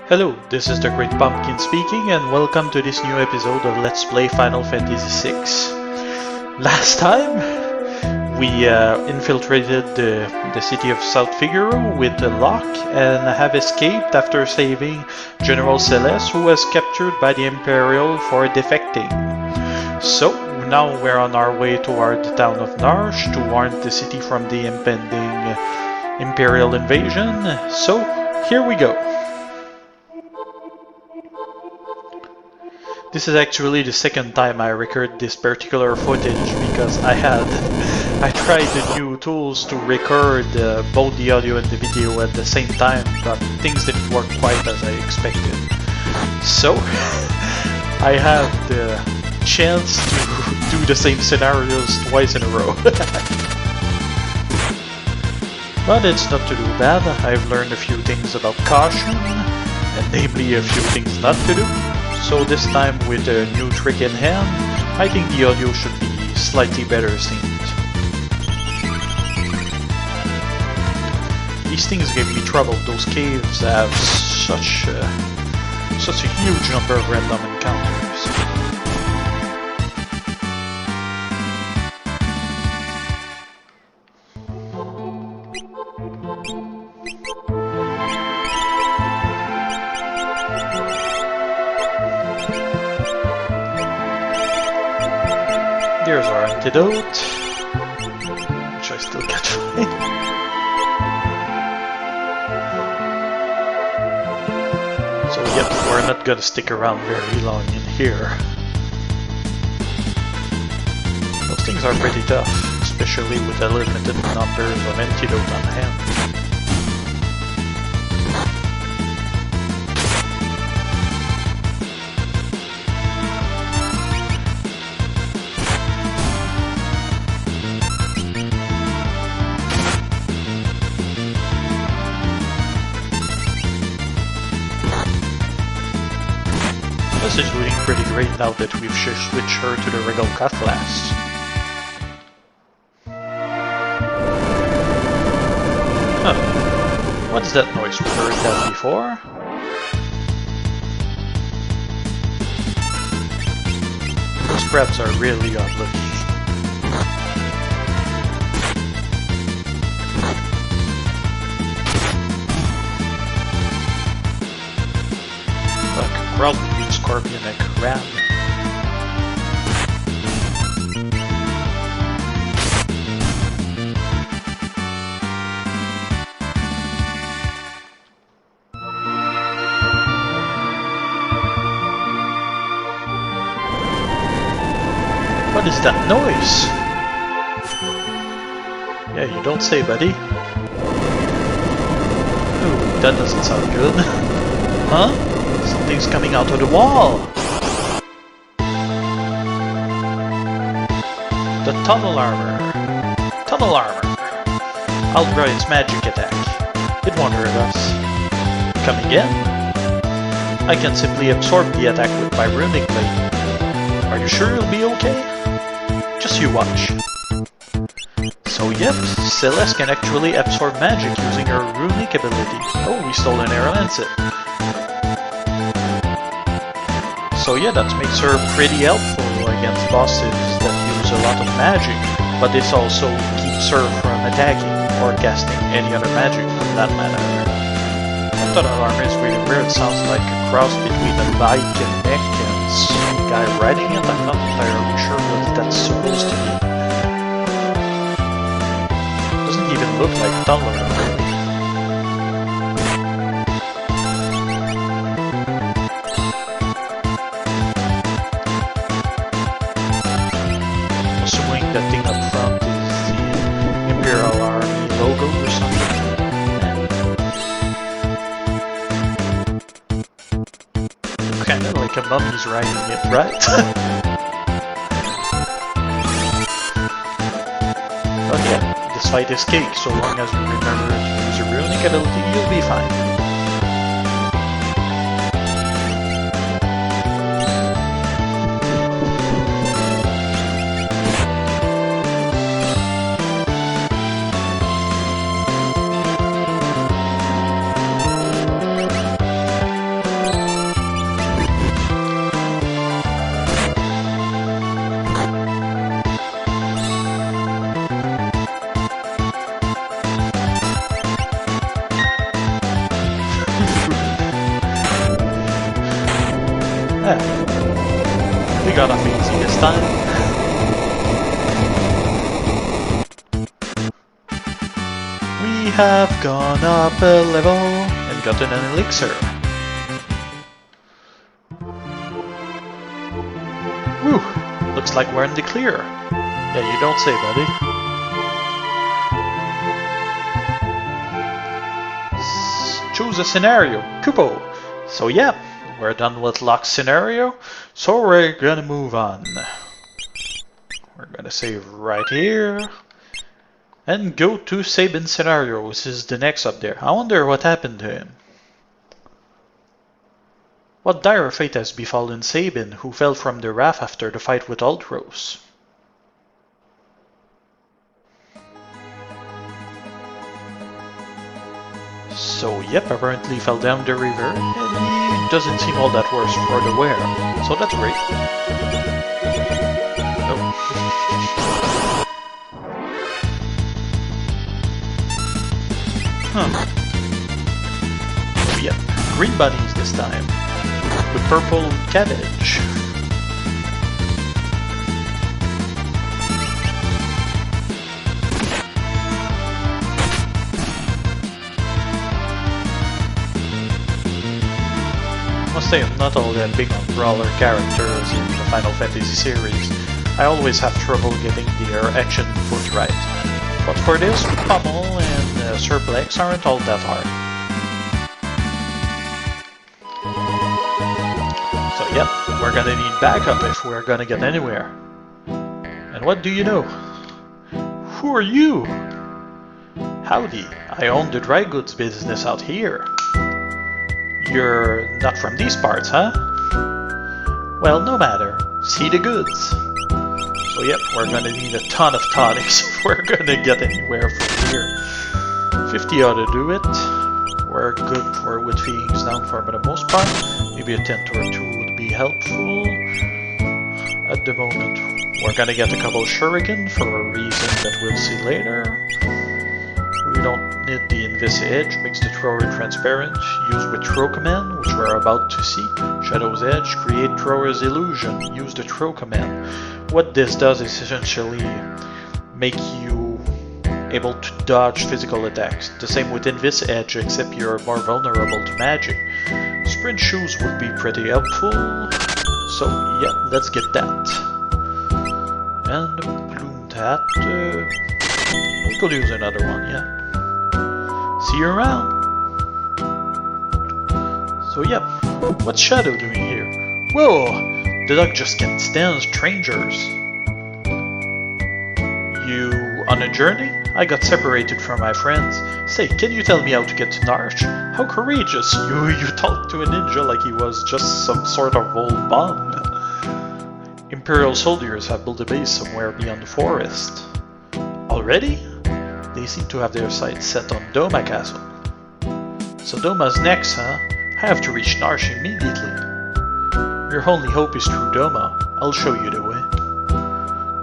Hello, this is the Great Pumpkin speaking, and welcome to this new episode of Let's Play Final Fantasy VI. Last time, we infiltrated the city of South Figaro with Locke and have escaped after saving General Celeste, who was captured by the Imperial for defecting. So, now we're on our way toward the town of Narsh to warn the city from the impending Imperial invasion. So, here we go. This is actually the second time I record this particular footage because I tried the new tools to record both the audio and the video at the same time, but things didn't work quite as I expected. So I have the chance to do the same scenarios twice in a row. But it's not too bad. I've learned a few things about caution, and namely a few things not to do. So this time with a new trick in hand, I think the audio should be slightly better synced. These things gave me trouble. Those caves have such a huge number of random encounters. There's our antidote, which I still can't find. So yep, we're not gonna stick around very long in here. Those things are pretty tough, especially with the limited numbers of antidote on hand. This is doing pretty great now that we've switched her to the Regal Cut class. Huh. What's that noise? We've heard that before? Those crabs are really odd looking. Cross between scorpion and crab. What is that noise? Yeah, you don't say, buddy. Ooh, that doesn't sound good. Huh? Something's coming out of the wall! The tunnel armor! Tunnel armor! I'll draw its magic attack. It won't hurt us. Come again? I can simply absorb the attack with my runic blade. Are you sure it'll be okay? Just you watch. So yep, Celeste can actually absorb magic using her runic ability. Oh, we stole an arrow lancet. So yeah, that makes her pretty helpful against bosses that use a lot of magic, but this also keeps her from attacking or casting any other magic for that matter. I thought that armor is really weird. It sounds like a cross between a bike and mech and some guy riding it. I'm not entirely sure what that's supposed to be. Doesn't even look like tunnel armor. That thing up front is the Imperial Army logo or something. Kinda like a mummy's riding it, right? But yeah, this fight is cake, so long as you remember to use your runic ability, you'll be fine. kind of easy this time. We have gone up a level and gotten an elixir. Whew, looks like we're in the clear. Yeah, you don't say, buddy. Choose a scenario. Kupo. So yeah, we're done with Locke's scenario, so we're gonna move on. We're gonna save right here. And go to Sabin's scenario, which is the next up there. I wonder what happened to him. What dire fate has befallen Sabin, who fell from the raft after the fight with Ultros? So yep, apparently fell down the river, and he doesn't seem all that worse for the wear, so that's great. Oh. Yep, green bunnies this time, with purple cabbage. I must say I'm not all that big on brawler characters in the Final Fantasy series. I always have trouble getting their action foot right. But for this, Pummel and Surplex aren't all that hard. So yep, we're gonna need backup if we're gonna get anywhere. And what do you know? Who are you? Howdy, I own the dry goods business out here. You're not from these parts, huh? Well, no matter. See the goods. So yep, we're gonna need a ton of tonics if we're gonna get anywhere from here. 50 ought to do it. We're good for with feedings down for the most part. Maybe a tent or two would be helpful. At the moment, we're gonna get a couple shuriken for a reason that we'll see later. We don't need the Invis Edge, makes the thrower transparent, used with throw command, which we're about to see. Shadow's Edge, create thrower's illusion, use the throw command. What this does is essentially make you able to dodge physical attacks. The same with Invis Edge, except you're more vulnerable to magic. Sprint shoes would be pretty helpful, so yeah, let's get that. And plumed hat, we could use another one, yeah. See you around! So yep, what's Shadow doing here? Whoa! The dog just can't stand strangers. You on a journey? I got separated from my friends. Say, can you tell me how to get to Narsh? How courageous! You talked to a ninja like he was just some sort of old bum. Imperial soldiers have built a base somewhere beyond the forest. Already? They seem to have their sights set on Doma Castle. So Doma's next, huh? I have to reach Narsh immediately. Your only hope is through Doma. I'll show you the way.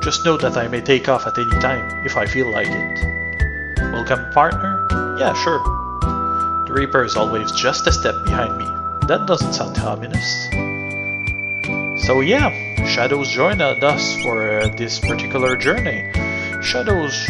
Just know that I may take off at any time, if I feel like it. Welcome, partner? Yeah, sure. The Reaper is always just a step behind me. That doesn't sound ominous. So yeah, Shadow's joined us for this particular journey. Shadow's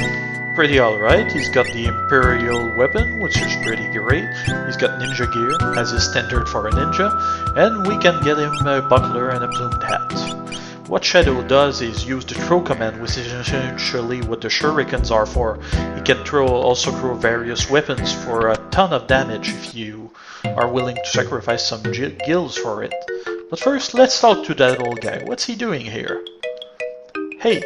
pretty alright. He's got the Imperial weapon, which is pretty great. He's got ninja gear, as is standard for a ninja, and we can get him a buckler and a plumed hat. What Shadow does is use the throw command, which is essentially what the shurikens are for. He can also throw various weapons for a ton of damage if you are willing to sacrifice some gills for it. But first, let's talk to that old guy. What's he doing here? Hey!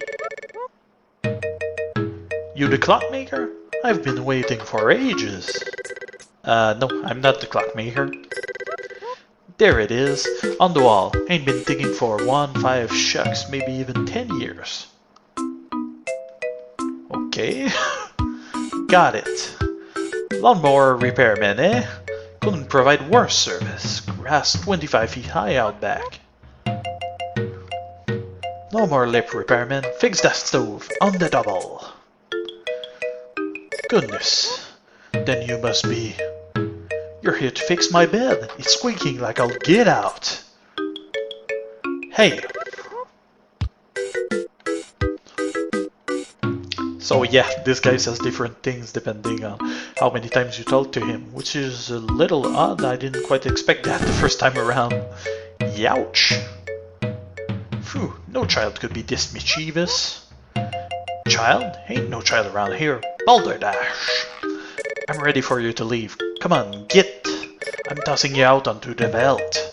You the clockmaker? I've been waiting for ages. No, I'm not the clockmaker. There it is, on the wall. Ain't been digging for 5 shucks, maybe even 10 years. Okay. Got it. Lawnmower repairman, eh? Couldn't provide worse service. Grass 25 feet high out back. No more lip repairman. Fix that stove, on the double. Goodness. Then you must be... You're here to fix my bed. It's squeaking like I'll get out. Hey, So yeah, this guy says different things depending on how many times you talk to him, which is a little odd. I didn't quite expect that the first time around. Youch! Phew, no child could be this mischievous. Child? Ain't no child around here. Balderdash! I'm ready for you to leave. Come on, get! I'm tossing you out onto the veldt.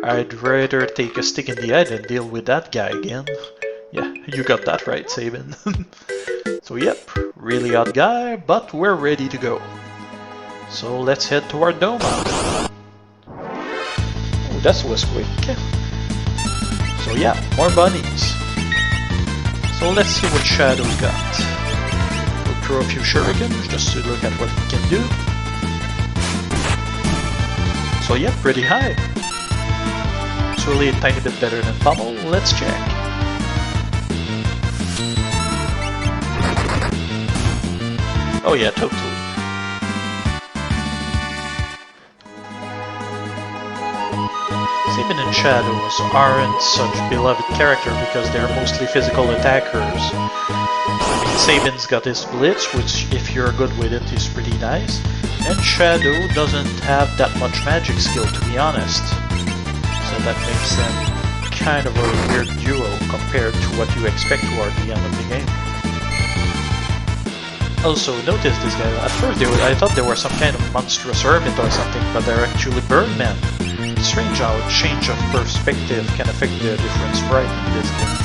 I'd rather take a stick in the eye than deal with that guy again. Yeah, you got that right, Sabin. So yep, really odd guy, but we're ready to go. So let's head toward Doma. Oh, that was quick. So yeah, more bunnies. So let's see what Shadow's got. We'll throw a few shurikens just to look at what he can do. So yeah, pretty high. It's really a tiny bit better than Pummel. Let's check. Oh yeah, totally. Sabin and Shadows aren't such beloved characters because they're mostly physical attackers. I mean, Sabin's got his Blitz, which if you're good with it is pretty nice, and Shadow doesn't have that much magic skill, to be honest. So that makes them kind of a weird duo compared to what you expect toward the end of the game. Also, notice this guy. At first I thought they were some kind of monstrous hermit or something, but they're actually birdmen. It's strange how a change of perspective can affect the different sprite in this game.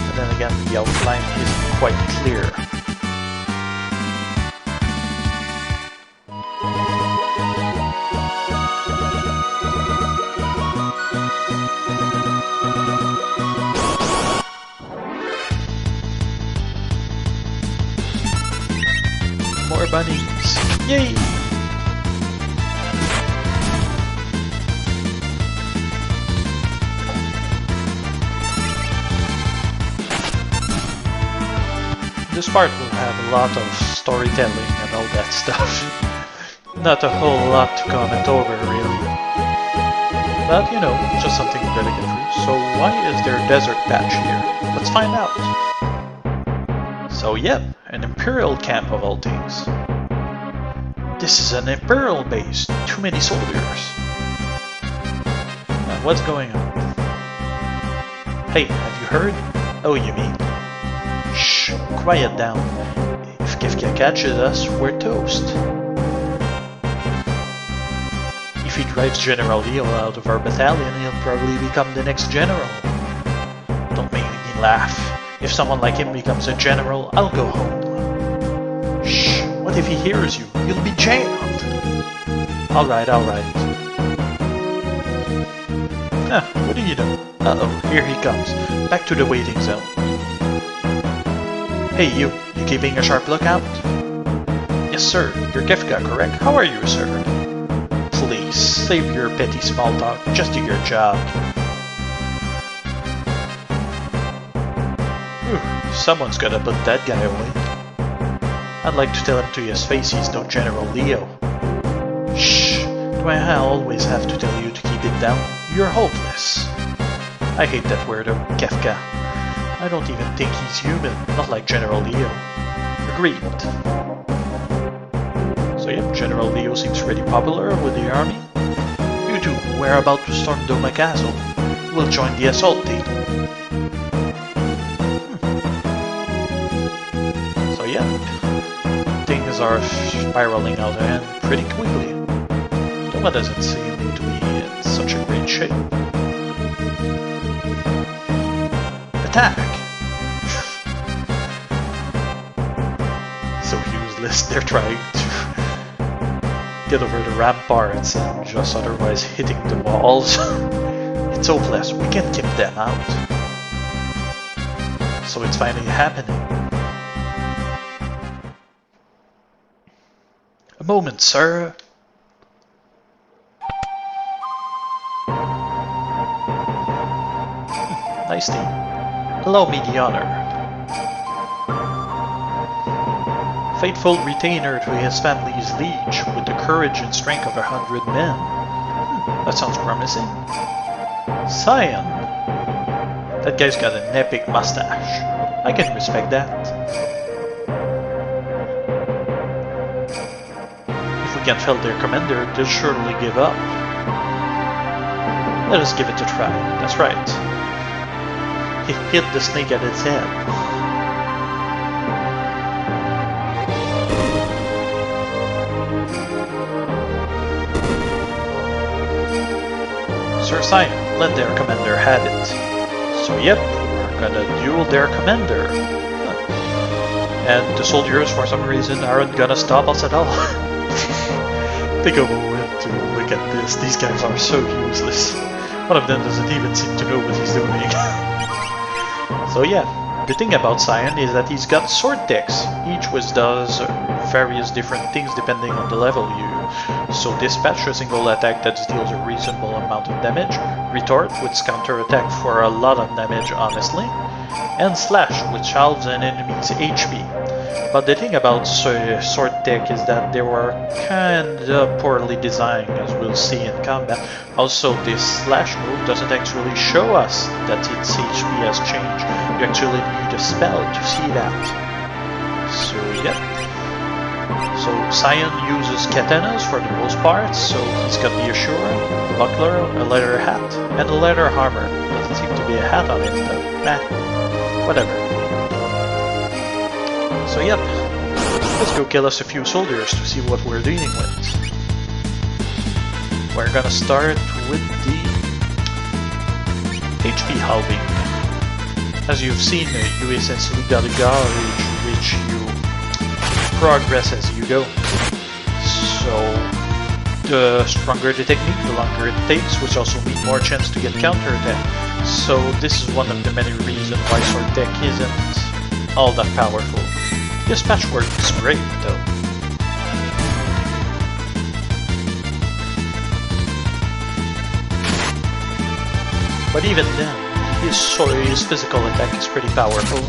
And then again, the outline isn't quite clear. More bunnies! Yay! This part will have a lot of storytelling and all that stuff. Not a whole lot to comment over, really. But, you know, just something we gotta get through. So why is there a desert patch here? Let's find out. So yep, an Imperial camp of all things. This is an Imperial base. Too many soldiers. What's going on? Hey, have you heard? Oh, you mean? Shh, quiet down. If Kefka catches us, we're toast. If he drives General Leo out of our battalion, he'll probably become the next general. Don't make me laugh. If someone like him becomes a general, I'll go home. Shh, what if he hears you? You'll be jailed. Alright, alright. Huh, what do you know? Uh-oh, here he comes. Back to the waiting zone. Hey you keeping a sharp lookout? Yes sir, you're Kefka, correct? How are you, sir? Please, save your petty small talk, just do your job. Whew, someone's gotta put that guy away. I'd like to tell him to his face he's no General Leo. Shh, do I always have to tell you to keep it down? You're hopeless. I hate that weirdo, Kefka. I don't even think he's human, not like General Leo. Agreed. So yep, General Leo seems pretty popular with the army. You two, we're about to storm Doma Castle. We'll join the assault team. So yeah, things are spiraling out of hand pretty quickly. Doma doesn't seem to be in such a great shape. Attack! So useless, they're trying to get over the ramparts and just otherwise hitting the walls. It's hopeless, we can't keep them out. So it's finally happening. A moment, sir. Nice team. Allow me the honor. Faithful retainer to his family's liege, with the courage and strength of 100 men. That sounds promising. Scion. That guy's got an epic mustache. I can respect that. If we can't fell their commander, they'll surely give up. Let us give it a try. That's right. He hit the snake at its head. Sir Sion, let their commander have it. So yep, we're gonna duel their commander. Huh. And the soldiers, for some reason, aren't gonna stop us at all. Take a moment to look at this. These guys are so useless. One of them doesn't even seem to know what he's doing. So yeah, the thing about Sion is that he's got sword decks, each which does various different things depending on the level you use. So dispatch, a single attack that deals a reasonable amount of damage, retort, which counter-attack for a lot of damage honestly, and slash, which halves an enemy's HP. But the thing about sword tech is that they were kinda poorly designed, as we'll see in combat. Also, this slash move doesn't actually show us that its HP has changed. You actually need a spell to see that. So yeah. So Sion uses katanas for the most part, so he's got the Ashura, a buckler, a leather hat, and a leather armor. Doesn't seem to be a hat on it though. Nah, whatever. So yep, let's go kill us a few soldiers to see what we're dealing with. We're gonna start with the HP halving. As you've seen, you essentially got a gauge which you progress as you go. So the stronger the technique, the longer it takes, which also means more chance to get counterattack. So this is one of the many reasons why sword tech isn't all that powerful. Dispatch works great though. But even then, his physical attack is pretty powerful,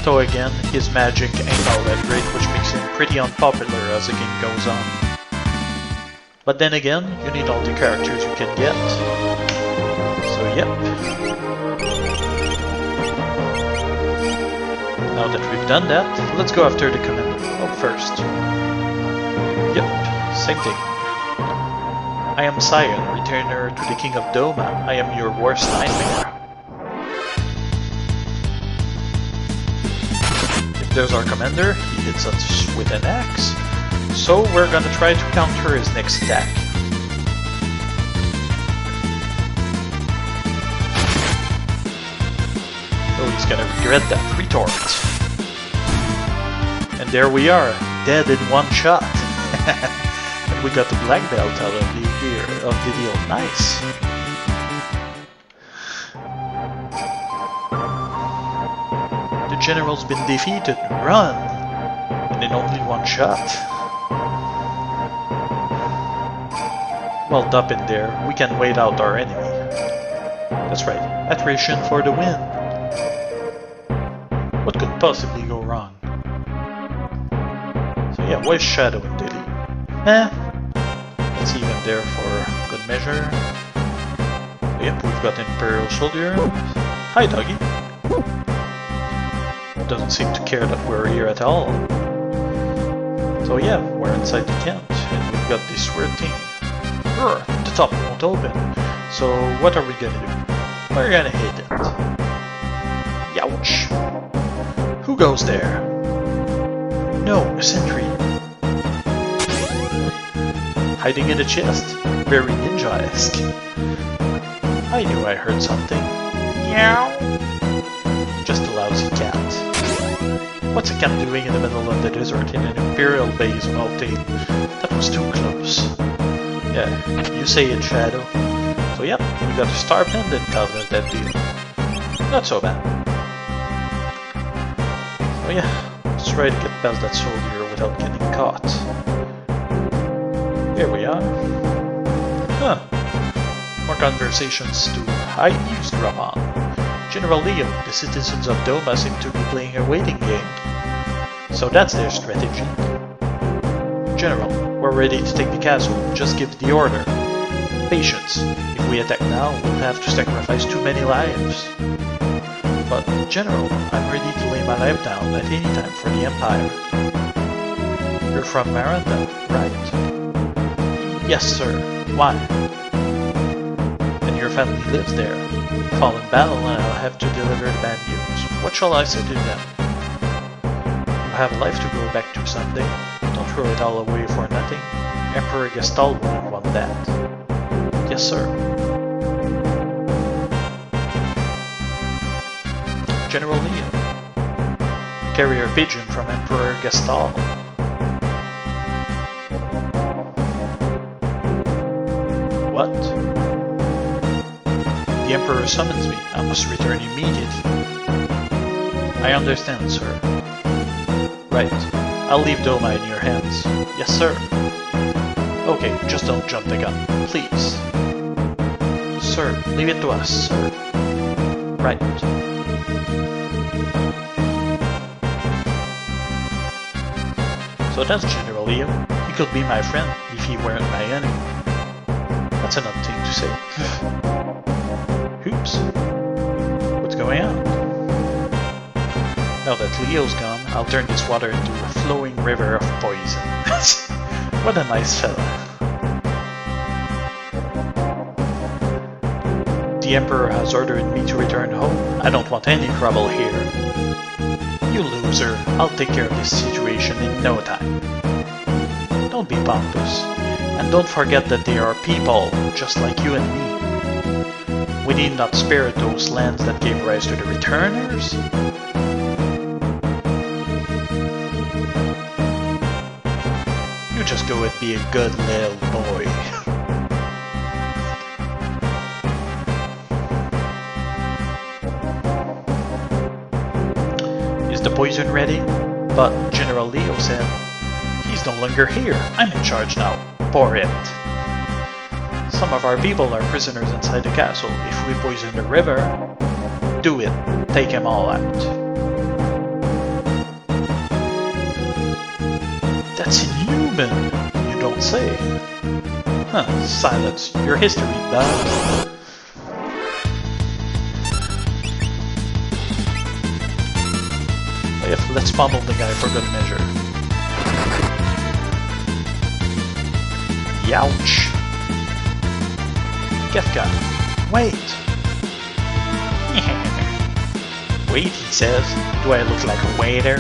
though again, his magic ain't all that great, which makes him pretty unpopular as the game goes on. But then again, you need all the characters you can get. So yep. Now that we've done that, let's go after the commander. Oh, first. Yep, same thing. I am Sion, returner to the King of Doma. I am your worst nightmare. If there's our commander, he hits us with an axe. So we're gonna try to counter his next attack. Oh, he's gonna regret that retort. And there we are, dead in one shot. And we got the black belt out of the deal. Nice. The general's been defeated. Run! And in only one shot. Well, up in there, we can wait out our enemy. That's right, attrition for the win. What could possibly go wrong? So yeah, where's Shadow and Dilly? It's even there for good measure. Yep, we've got Imperial Soldier. Hi, doggy. Doesn't seem to care that we're here at all. So yeah, we're inside the tent, and we've got this weird thing. The top won't open. So what are we gonna do? We're gonna hit it. Youch! Who goes there? No, a sentry. Hiding in a chest. Very ninja-esque. I knew I heard something. Meow. Just a lousy cat. What's a cat doing in the middle of the desert in an Imperial base mountain? That was too close. Yeah, you say it, Shadow. So yep, we got a star pendant out of that deal. Not so bad. Oh yeah, let's try to get past that soldier without getting caught. Here we are. Huh. More conversations to eavesdrop on. General Leo, the citizens of Doma seem to be playing a waiting game. So that's their strategy. General, we're ready to take the castle. Just give the order. Patience. If we attack now, we'll have to sacrifice too many lives. But, General, I'm ready to lay my life down at any time for the Empire. You're from Miranda, right? Yes, sir. Why? And your family lives there. Fall in battle and I'll have to deliver the bad news. What shall I say to them? You have a life to go back to someday. Don't throw it all away for nothing. Emperor Gestal wouldn't want that. Yes, sir. General Leo. Carrier pigeon from Emperor Gestal. What? The Emperor summons me. I must return immediately. I understand, sir. Right. I'll leave Doma in your hands. Yes, sir. Okay, just don't jump the gun, please. Sir, leave it to us, sir. Right. So that's General Leo. He could be my friend if he weren't my enemy. That's an odd thing to say. Oops. What's going on? Now that Leo's gone, I'll turn this water into a flowing river of poison. What a nice fella. The Emperor has ordered me to return home. I don't want any trouble here. You loser, I'll take care of this situation in no time. Don't be pompous. And don't forget that they are people, just like you and me. We need not spare those lands that gave rise to the returners. You just go and be a good little boy. Is the poison ready? But General Leo said, he's no longer here. I'm in charge now. Pour it. Some of our people are prisoners inside the castle. If we poison the river, do it. Take them all out. That's inhuman, you don't say. Huh, silence. Your history, bud. Let's pummel the guy for good measure. Youch. Kefka, wait. Wait, he says. Do I look like a waiter?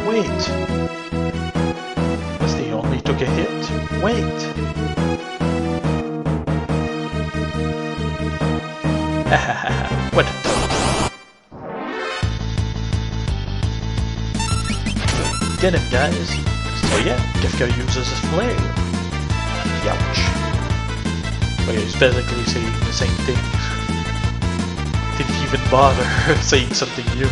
Wait. Guess they only took a hit. Wait. What a dope. Get him, guys. So yeah, Kefka uses his flare. Youch. But yeah, he's basically saying the same thing. Didn't even bother saying something new.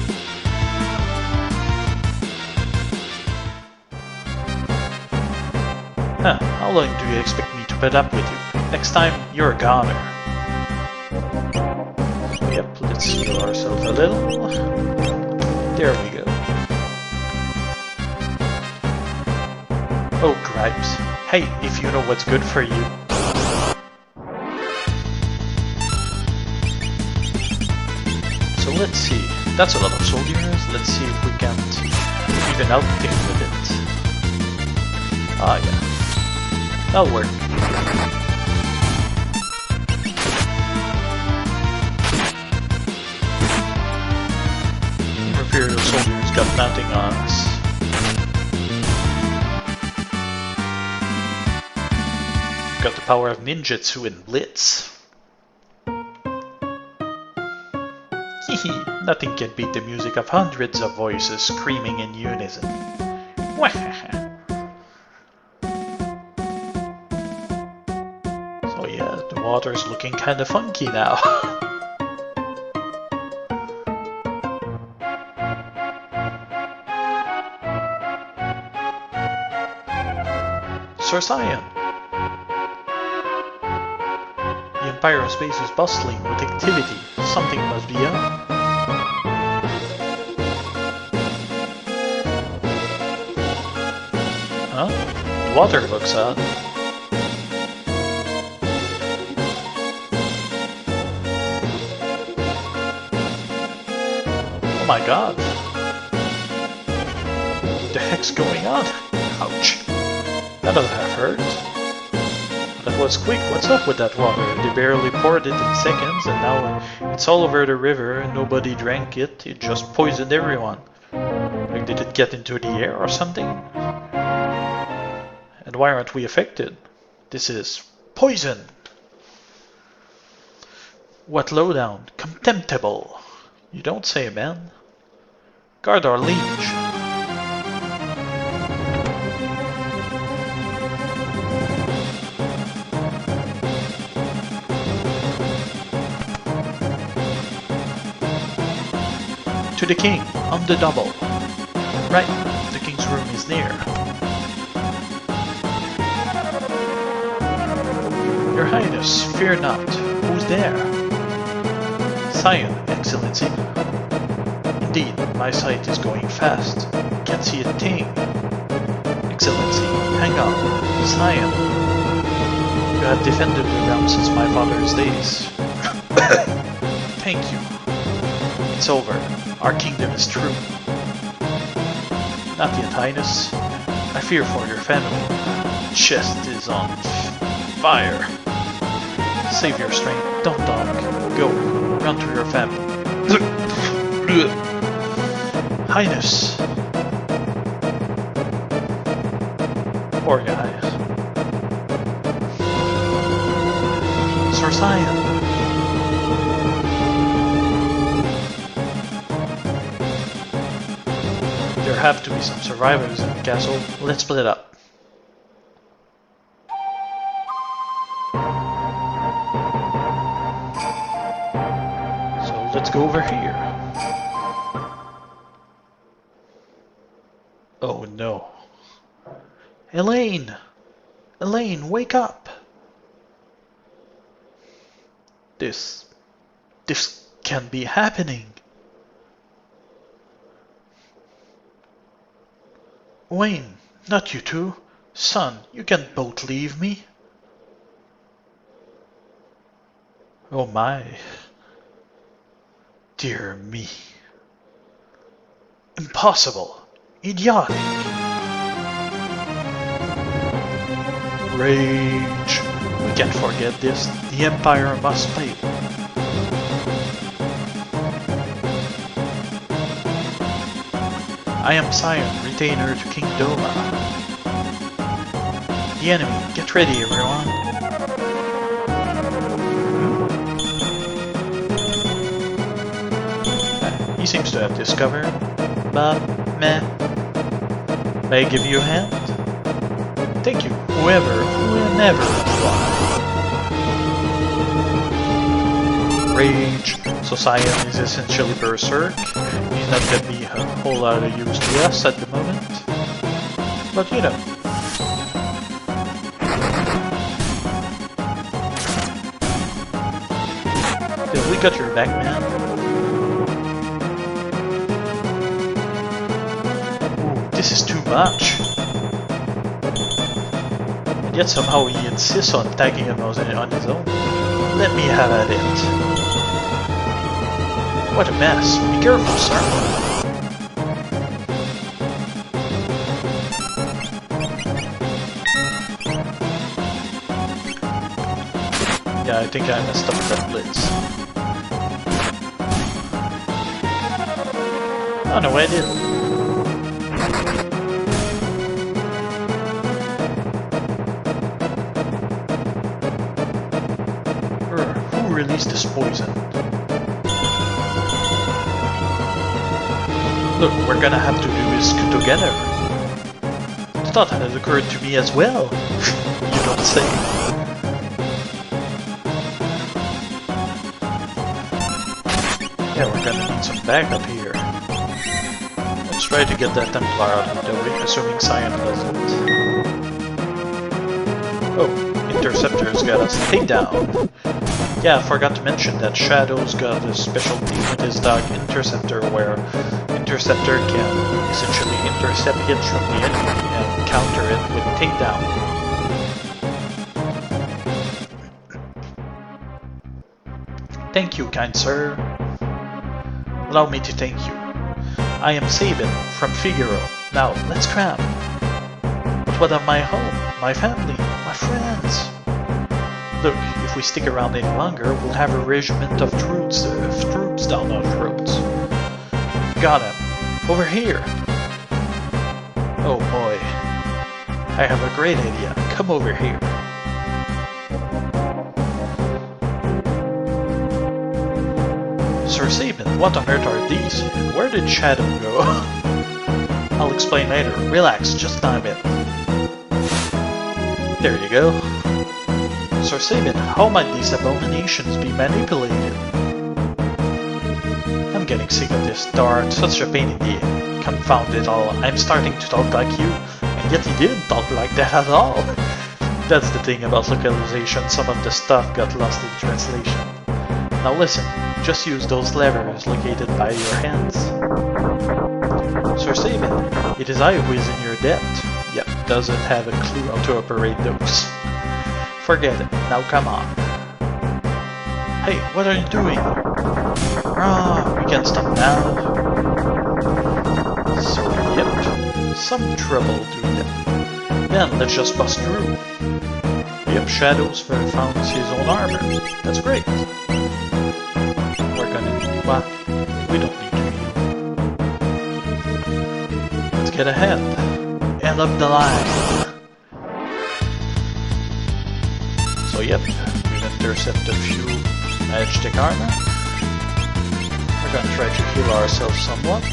Huh, how long do you expect me to put up with you? Next time, you're a goner. Yep, let's heal ourselves a little. There we go. Oh, gripes. Hey, if you know what's good for you. So let's see. That's a lot of soldiers. Let's see if we can't even out things with it. Ah, yeah. That'll work. Imperial soldiers got nothing on us. Got the power of ninjutsu and blitz. Hehe, nothing can beat the music of hundreds of voices screaming in unison. So yeah, the water's looking kinda funky now. Sir Cyan! The Empire space is bustling with activity. Something must be up. Huh? The water looks odd. Oh my god. What the heck's going on? Ouch. That doesn't have hurt. That was quick. What's up with that water? They barely poured it in seconds and now it's all over the river and nobody drank it. It just poisoned everyone. Like, did it get into the air or something? And why aren't we affected? This is poison. What lowdown? Contemptible. You don't say, man. Guard our liege. To the king, on the double. Right, the king's room is near. Your Highness, fear not. Who's there? Scion, Excellency. Indeed, my sight is going fast. Can't see a thing. Excellency, hang on. Scion. You have defended the realm since my father's days. Thank you. It's over. Our kingdom is true. Not yet, Highness. I fear for your family. Chest is on fire. Save your strength. Don't dog. Go. Run to your family. Highness. Poor guys. Sir Scion. There have to be some survivors in the castle. Let's split up. So let's go over here. Oh no. Elaine! Elaine, wake up! This can't be happening. Wayne, not you two. Son, you can't both leave me. Oh my. Dear me. Impossible. Idiotic. Rage. We can't forget this. The Empire must pay. I am Scion, retainer to King Doma. The enemy, get ready everyone. He seems to have discovered, but meh. May I give you a hand? Thank you, whoever you are. Rage. So Scion is essentially berserk. He's not gonna be a whole lot of use to us at the moment. But you know. Still, we got your back, man. Ooh, this is too much. And yet somehow he insists on tagging him on his own. Let me have at it. What a mess. Be careful, sir. Yeah, I think I messed up with that blitz. Oh no, I didn't. Who released this poison? Look, we're gonna have to do this together. The thought had occurred to me as well. You don't say. Yeah, we're gonna need some backup here. Let's try to get that Templar out of the way, assuming Scion doesn't. Oh, Interceptor's got us takedown. Yeah, I forgot to mention that Shadow's got a special team with his dog Interceptor, where Interceptor can essentially intercept hits from the enemy and counter it with takedown. Thank you, kind sir. Allow me to thank you. I am Sabin, from Figaro. Now, let's cram. But what of my home, my family, my friends? Look, if we stick around any longer, we'll have a regiment of troops down our throats. Got him. Over here. Oh boy. I have a great idea. Come over here. Sir Sabin, what on earth are these? And where did Shadow go? I'll explain later. Relax, just dive in. There you go. Sir Sabin, how might these abominations be manipulated? I'm getting sick of this dart, such a pain in the ass. Confound it all, I'm starting to talk like you, and yet he didn't talk like that at all. That's the thing about localization, some of the stuff got lost in translation. Now listen, just use those levers located by your hands. Sir Sabin, it is I who is in your debt. Yep, doesn't have a clue how to operate those. Forget it, now come on. Hey, what are you doing? Ah, we can't stop now. So, yep, some trouble doing that. Then let's just bust through. Yep, Shadow's found his own armor. That's great. We're gonna need, well, we don't need to. Let's get ahead. End of the line. So yep, we've intercepted a few magic armor. We're gonna try to heal ourselves somewhat.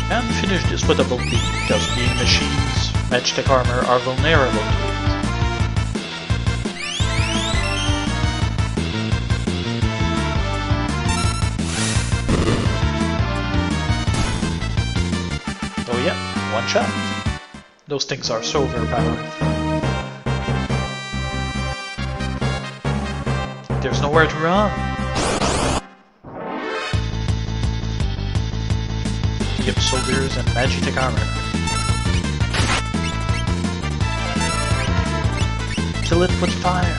And finish this with a bolt beam, because being machines, magic armor are vulnerable to it. Oh yeah, one shot. Those things are so overpowered. There's nowhere to run. Yep, soldiers and magic armor. Kill it with fire.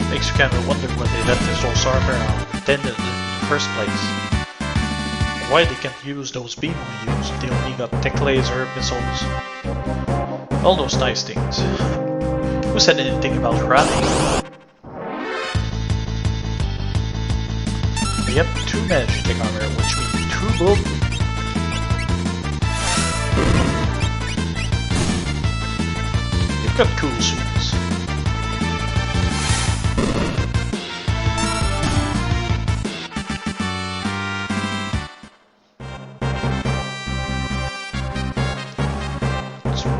Makes you kind of wonder why they left this whole armor untended in the first place. Why they can't use those beam we use if they only got tech laser missiles. All those nice things. Who said anything about running? Yep, 2 magic armor, which means 2 bullet. You've got cool suits.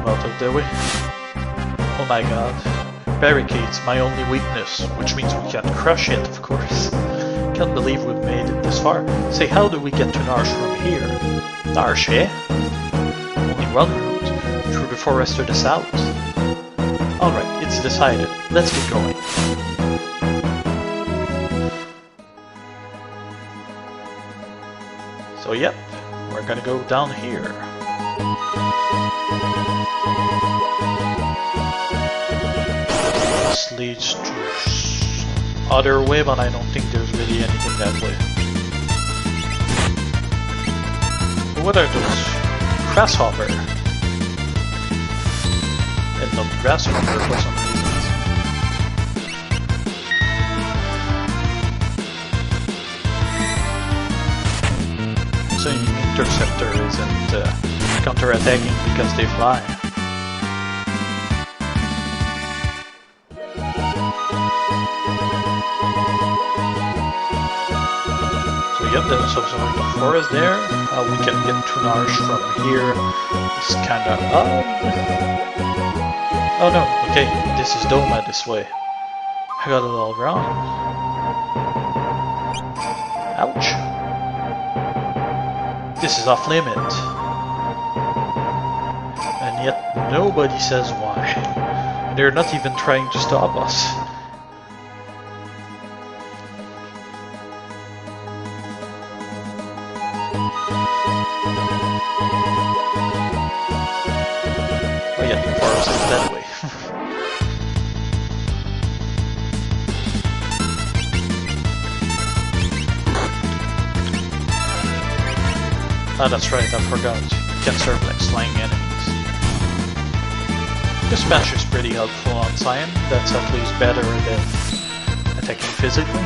Out of the way. Oh my god. Barricades, my only weakness, which means we can't crush it, of course. Can't believe we've made it this far. Say, how do we get to Narsh from here? Narsh, eh? Only one route, through the forest to the south. Alright, it's decided. Let's get going. So yep, we're gonna go down here. This leads to other way, but I don't think there's really anything that way. What are those? Grasshopper. And not grasshopper for some reasons. So an interceptor isn't counter-attacking because they fly. So yep, there's some sort of forest there. We can get to Narsh from here. It's kinda odd. Oh no, okay, this is Doma this way. I got it all wrong. Ouch. This is off limit. And yet nobody says why. They're not even trying to stop us. Forest is that way. Ah, that's right, I forgot. You can serve like flying enemies. This match is pretty helpful on time. That's at least better than attacking physically.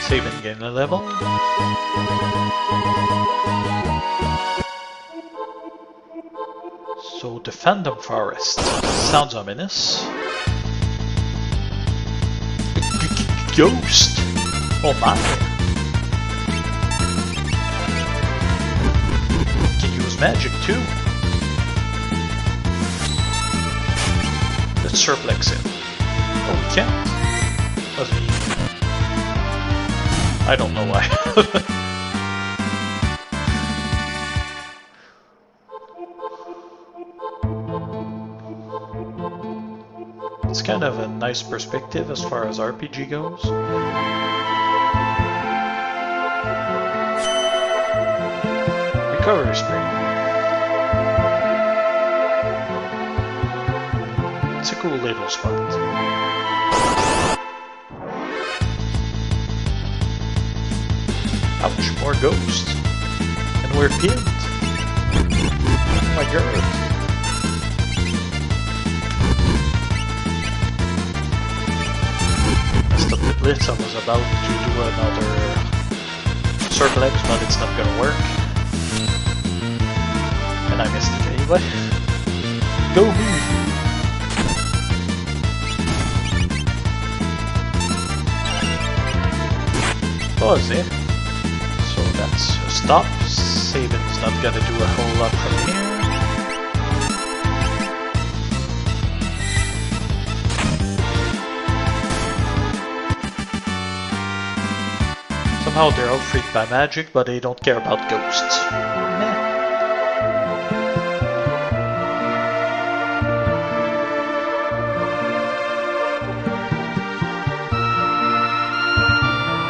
Sabin gain a level. So the Phantom Forest sounds ominous. Ghost! Oh my! Can use magic too. Let's surplex him. Oh, we can't. Must be... I don't know why. It's kind of a nice perspective as far as RPG goes. Recovery spring. It's a cool little spot. Ouch, more ghosts. And we're pinned. Oh my god. Messed up the blitz. I was about to do another surplex, but it's not gonna work. And I missed it anyway. Go me! Pause it. So that's a stop. Sabin's not gonna do a whole lot from here. Somehow they're outfreed by magic, but they don't care about ghosts.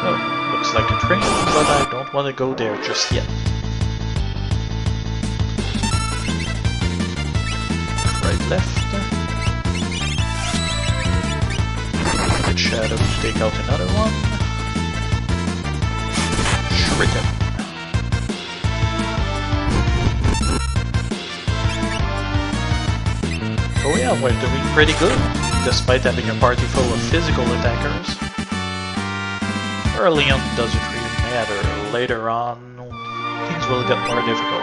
Oh, looks like a train, but I don't want to go there just yet. Right, left. Good shadow to take out another one. Shuriken. Oh yeah, we're doing pretty good, despite having a party full of physical attackers. Early on doesn't really matter, later on things will get more difficult.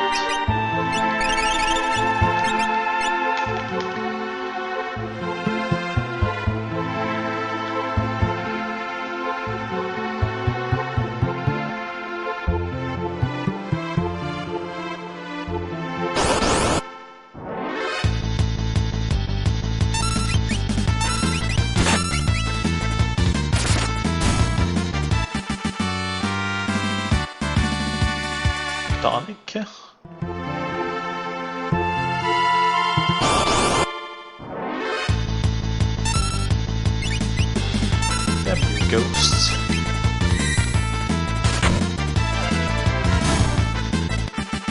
Tonic. Damn you ghosts.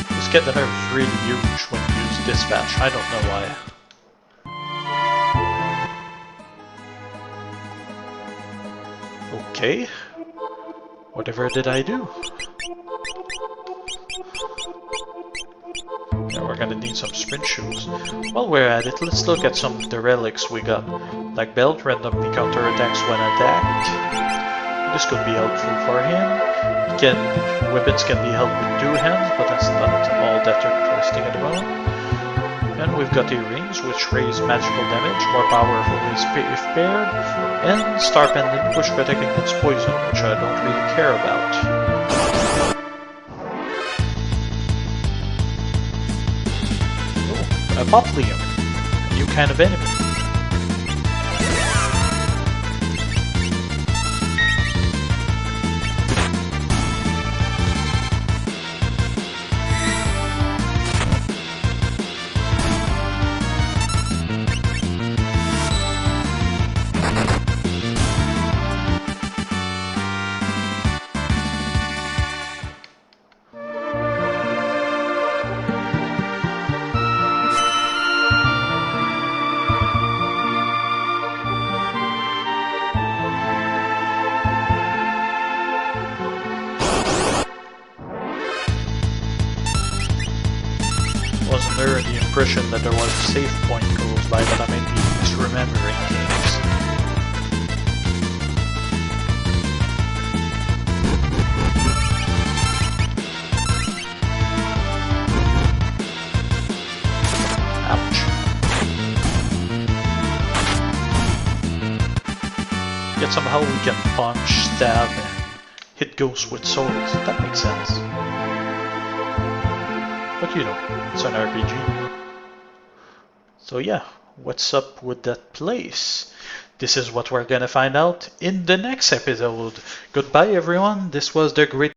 This get the nerves really huge when you use dispatch, I don't know why. Okay. Whatever did I do? Yeah, we're gonna need some sprint shoes. While we're at it, let's look at some of the relics we got. Like belt, randomly counterattacks when attacked. This could be helpful for him. Weapons can be held with 2 hands, but that's not all that interesting at the moment. And we've got earrings, which raise magical damage, more powerful if paired. And Star Pendant, which protect against poison, which I don't really care about. A Poplium, a new kind of enemy. under the impression that there was a save point close by, but I might be misremembering things. Ouch. Yet somehow we can punch, stab, and hit ghosts with swords. That makes sense. But you know, it's an RPG. So yeah, what's up with that place? This is what we're gonna find out in the next episode. Goodbye everyone, this was the Great